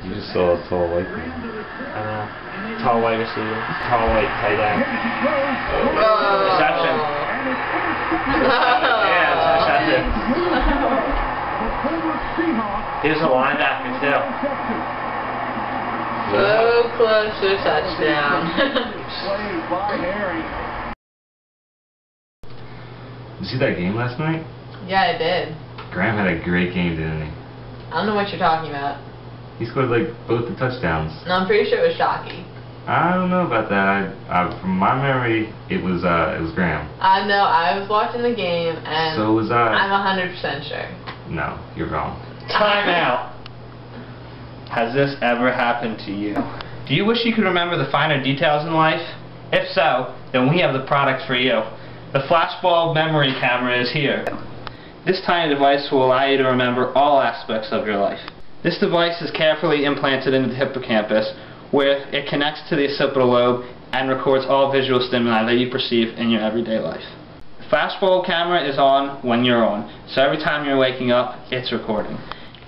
You just saw a tall white thing. Tall white receiver. Tall white tight end. Reception. Yeah, it's a reception. Here's a linebacker too. So close to a touchdown. You see that game last night? Yeah, I did. Graham had a great game, didn't he? I don't know what you're talking about. He scored like both the touchdowns. No, I'm pretty sure it was Shockey. I don't know about that. From my memory, it was Graham. I know. I was watching the game, and So was I. I'm 100% sure. No, you're wrong. Time out. Has this ever happened to you? Do you wish you could remember the finer details in life? If so, then we have the product for you. The Flashbulb Memory Camera is here. This tiny device will allow you to remember all aspects of your life. This device is carefully implanted into the hippocampus, where it connects to the occipital lobe and records all visual stimuli that you perceive in your everyday life. The Flashbulb camera is on when you're on, so every time you're waking up, it's recording.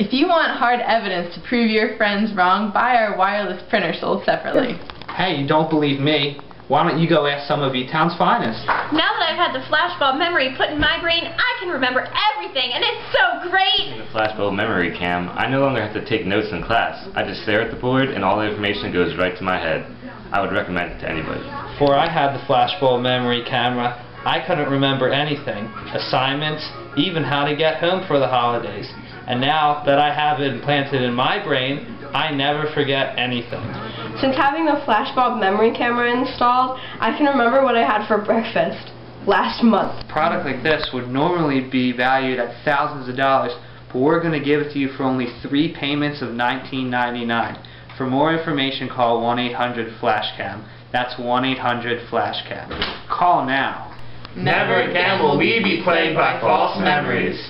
If you want hard evidence to prove your friends wrong, buy our wireless printer sold separately. Hey, you don't believe me? Why don't you go ask some of E-Town's finest? Now that I've had the flashbulb memory put in my brain, I can remember everything, and it's so great! In the Flashbulb Memory Cam, I no longer have to take notes in class. I just stare at the board and all the information goes right to my head. I would recommend it to anybody. Before I had the Flashbulb Memory Camera, I couldn't remember anything, assignments, even how to get home for the holidays. And now that I have it implanted in my brain, I never forget anything. Since having the Flashbulb Memory Camera installed, I can remember what I had for breakfast last month. A product like this would normally be valued at thousands of dollars, but we're going to give it to you for only 3 payments of $19.99. For more information, call 1-800-FLASHCAM. That's 1-800-FLASHCAM. Call now. Never again will we be plagued by false memories.